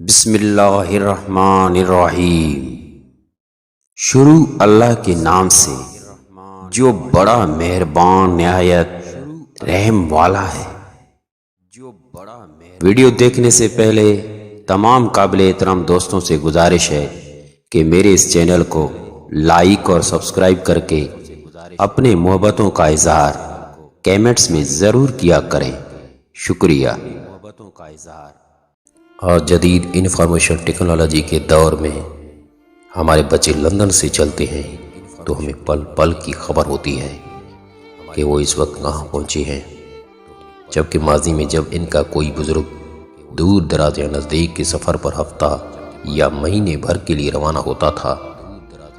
بسم اللہ الرحمن الرحیم۔ شروع اللہ کے نام سے جو بڑا مہربان نہایت رحم والا ہے۔ ویڈیو دیکھنے سے پہلے تمام قابل احترام دوستوں سے گزارش ہے کہ میرے اس چینل کو لائک اور سبسکرائب کر کے اپنے محبتوں کا اظہار کیمنٹس میں ضرور کیا کریں۔ شکریہ۔ اور جدید انفارمیشن ٹیکنالوجی کے دور میں ہمارے بچے لندن سے چلتے ہیں تو ہمیں پل پل کی خبر ہوتی ہے کہ وہ اس وقت کہاں پہنچے ہیں، جبکہ ماضی میں جب ان کا کوئی بزرگ دور دراز یا نزدیک کے سفر پر ہفتہ یا مہینے بھر کے لیے روانہ ہوتا تھا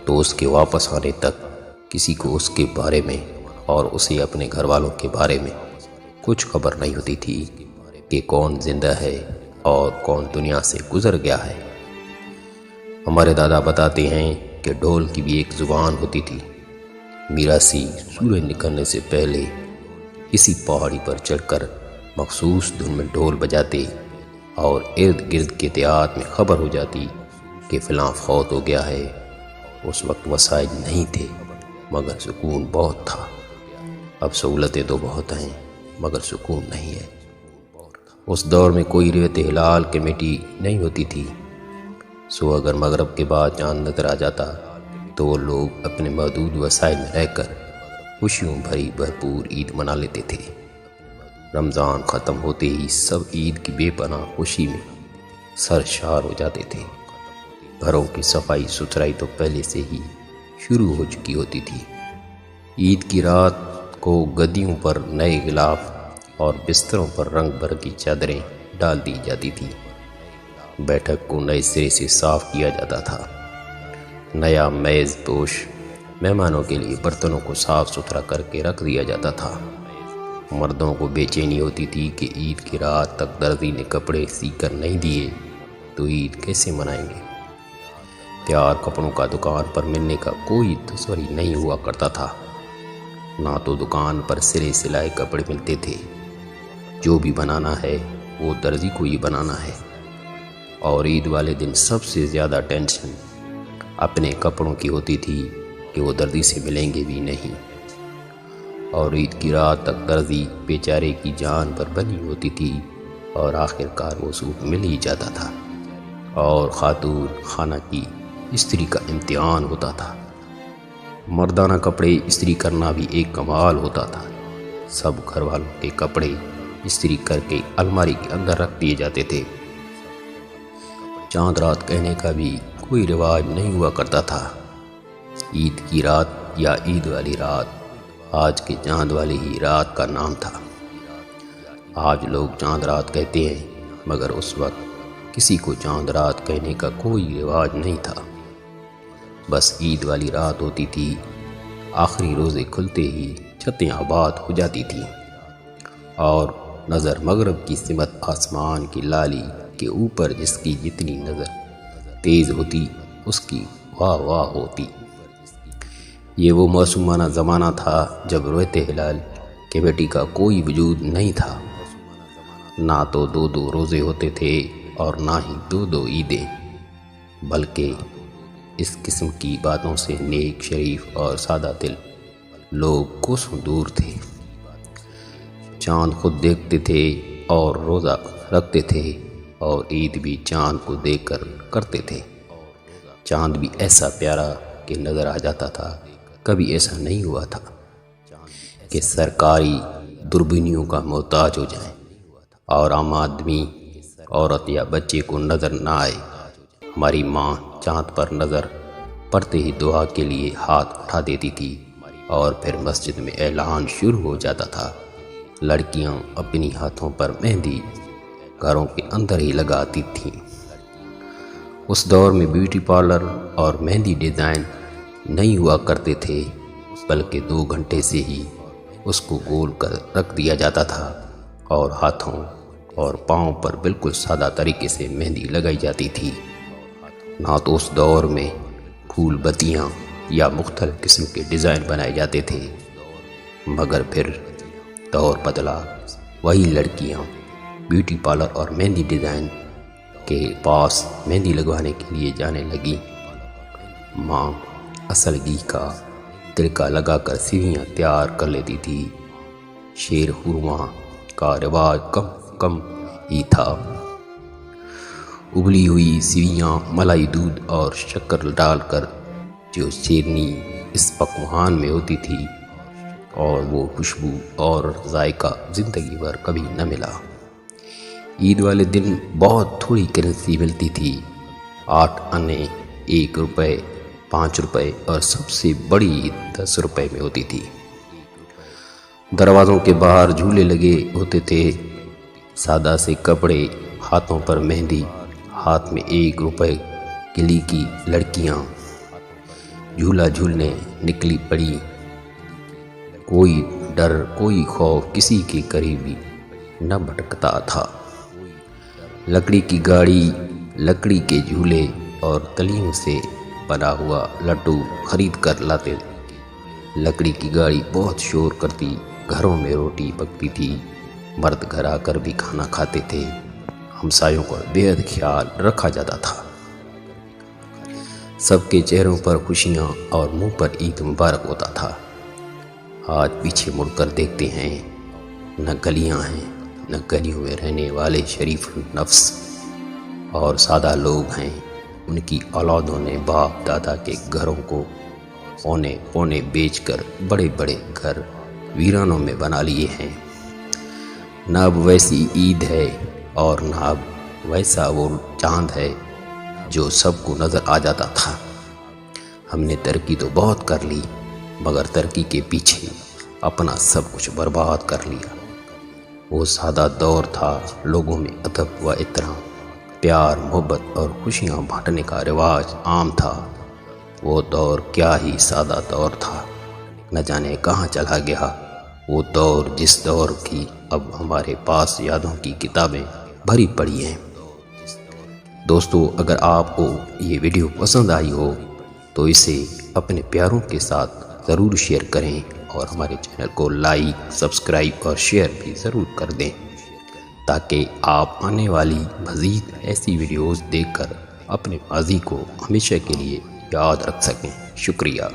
تو اس کے واپس آنے تک کسی کو اس کے بارے میں اور اسے اپنے گھر والوں کے بارے میں کچھ خبر نہیں ہوتی تھی کہ کون زندہ ہے اور کون دنیا سے گزر گیا ہے۔ ہمارے دادا بتاتے ہیں کہ ڈھول کی بھی ایک زبان ہوتی تھی۔ میراثی سورج نکلنے سے پہلے کسی پہاڑی پر چڑھ کر مخصوص دھن میں ڈھول بجاتے اور ارد گرد کے دیہات میں خبر ہو جاتی کہ فلاں فوت ہو گیا ہے۔ اس وقت وسائل نہیں تھے مگر سکون بہت تھا۔ اب سہولتیں تو بہت ہیں مگر سکون نہیں ہے۔ اس دور میں کوئی ریت ہلال کمیٹی نہیں ہوتی تھی، سو اگر مغرب کے بعد چاند نظر آ جاتا تو وہ لوگ اپنے محدود وسائل میں رہ کر خوشیوں بھری بھرپور عید منا لیتے تھے۔ رمضان ختم ہوتے ہی سب عید کی بے پناہ خوشی میں سرشار ہو جاتے تھے۔ گھروں کی صفائی ستھرائی تو پہلے سے ہی شروع ہو چکی ہوتی تھی۔ عید کی رات کو گدیوں پر نئے غلاف اور بستروں پر رنگ برنگی چادریں ڈال دی جاتی تھی۔ بیٹھک کو نئے سرے سے صاف کیا جاتا تھا۔ نیا میز پوش مہمانوں کے لیے برتنوں کو صاف ستھرا کر کے رکھ دیا جاتا تھا۔ مردوں کو بے چینی ہوتی تھی کہ عید کی رات تک درزی نے کپڑے سی کر نہیں دیے تو عید کیسے منائیں گے۔ تیار کپڑوں کا دکان پر ملنے کا کوئی تصور ہی نہیں ہوا کرتا تھا۔ نہ تو دکان پر سرے سلائے کپڑے ملتے تھے، جو بھی بنانا ہے وہ درزی کو ہی بنانا ہے۔ اور عید والے دن سب سے زیادہ ٹینشن اپنے کپڑوں کی ہوتی تھی کہ وہ درزی سے ملیں گے بھی نہیں۔ اور عید کی رات تک درزی بیچارے کی جان پر بنی ہوتی تھی اور آخر کار وہ سوٹ مل ہی جاتا تھا۔ اور خاتون خانہ کی استری کا امتحان ہوتا تھا۔ مردانہ کپڑے استری کرنا بھی ایک کمال ہوتا تھا۔ سب گھر والوں کے کپڑے استری کر کے الماری کے اندر رکھ دیے جاتے تھے۔ چاند رات کہنے کا بھی کوئی رواج نہیں ہوا کرتا تھا۔ عید کی رات یا عید والی رات آج کے چاند والی ہی رات کا نام تھا۔ آج لوگ چاند رات کہتے ہیں مگر اس وقت کسی کو چاند رات کہنے کا کوئی رواج نہیں تھا۔ بس عید والی رات ہوتی تھی، آخری روزے کھلتے ہی چھتیں آباد ہو جاتی تھیں اور نظر مغرب کی سمت آسمان کی لالی کے اوپر جس کی جتنی نظر تیز ہوتی اس کی واہ واہ ہوتی۔ یہ وہ معصومانہ زمانہ تھا جب رویت ہلال کمیٹی کا کوئی وجود نہیں تھا۔ نہ تو دو دو روزے ہوتے تھے اور نہ ہی دو دو عیدیں، بلکہ اس قسم کی باتوں سے نیک شریف اور سادہ دل لوگ کوسوں دور تھے۔ چاند خود دیکھتے تھے اور روزہ رکھتے تھے اور عید بھی چاند کو دیکھ کر کرتے تھے۔ چاند بھی ایسا پیارا کہ نظر آ جاتا تھا۔ کبھی ایسا نہیں ہوا تھا کہ سرکاری دوربینوں کا محتاج ہو جائیں اور عام آدمی، عورت یا بچے کو نظر نہ آئے۔ ہماری ماں چاند پر نظر پڑتے ہی دعا کے لیے ہاتھ اٹھا دیتی تھی اور پھر مسجد میں اعلان شروع ہو جاتا تھا۔ لڑکیاں اپنی ہاتھوں پر مہندی گھروں کے اندر ہی لگاتی تھیں۔ اس دور میں بیوٹی پارلر اور مہندی ڈیزائن نہیں ہوا کرتے تھے، بلکہ 2 گھنٹے سے ہی اس کو گول کر رکھ دیا جاتا تھا اور ہاتھوں اور پاؤں پر بالکل سادہ طریقے سے مہندی لگائی جاتی تھی۔ نہ تو اس دور میں پھول بتیاں یا مختلف قسم کے ڈیزائن بنائے جاتے تھے، مگر پھر دور بدلا، وہی لڑکیاں بیوٹی پارلر اور مہندی ڈیزائن کے پاس مہندی لگوانے کے لیے جانے لگی۔ ماں اصل گھی کا تڑکا لگا کر سیویاں تیار کر لیتی تھی۔ شیر خورما کا رواج کم ہی تھا۔ ابلی ہوئی سیویاں ملائی دودھ اور شکر ڈال کر جو شیرنی اس پکوان میں ہوتی تھی، اور وہ خوشبو اور ذائقہ زندگی بھر کبھی نہ ملا۔ عید والے دن بہت تھوڑی کرنسی ملتی تھی، 8 آنے 1 روپے، 5 روپے، اور سب سے بڑی عید 10 روپے میں ہوتی تھی۔ دروازوں کے باہر جھولے لگے ہوتے تھے، سادہ سے کپڑے، ہاتھوں پر مہندی، ہاتھ میں 1 روپے کلی کی لڑکیاں جھولا جھولنے نکلی پڑی۔ کوئی ڈر، کوئی خوف کسی کے قریب بھی نہ بھٹکتا تھا۔ لکڑی کی گاڑی، لکڑی کے جھولے اور تلیوں سے بنا ہوا لڈو خرید کر لاتے۔ لکڑی کی گاڑی بہت شور کرتی، گھروں میں روٹی پکتی تھی، مرد گھر آ کر بھی کھانا کھاتے تھے، ہمسایوں کا بے حد خیال رکھا جاتا تھا۔ سب کے چہروں پر خوشیاں اور منہ پر عید مبارک ہوتا تھا۔ آج پیچھے مڑ کر دیکھتے ہیں، نہ گلیاں ہیں، نہ گلیوں میں رہنے والے شریف نفس اور سادہ لوگ ہیں۔ ان کی اولادوں نے باپ دادا کے گھروں کو پونے پونے بیچ کر بڑے بڑے گھر ویرانوں میں بنا لیے ہیں۔ نہ اب ویسی عید ہے، اور نہ اب ویسا وہ چاند ہے جو سب کو نظر آ جاتا تھا۔ ہم نے ترقی تو بہت کر لی، مگر ترقی کے پیچھے اپنا سب کچھ برباد کر لیا۔ وہ سادہ دور تھا، لوگوں میں ادب و احترام، پیار، محبت اور خوشیاں بانٹنے کا رواج عام تھا۔ وہ دور کیا ہی سادہ دور تھا، نہ جانے کہاں چلا گیا وہ دور، جس دور کی اب ہمارے پاس یادوں کی کتابیں بھری پڑی ہیں۔ دوستو، اگر آپ کو یہ ویڈیو پسند آئی ہو تو اسے اپنے پیاروں کے ساتھ ضرور شیئر کریں، اور ہمارے چینل کو لائک، سبسکرائب اور شیئر بھی ضرور کر دیں، تاکہ آپ آنے والی مزید ایسی ویڈیوز دیکھ کر اپنے ماضی کو ہمیشہ کے لیے یاد رکھ سکیں۔ شکریہ۔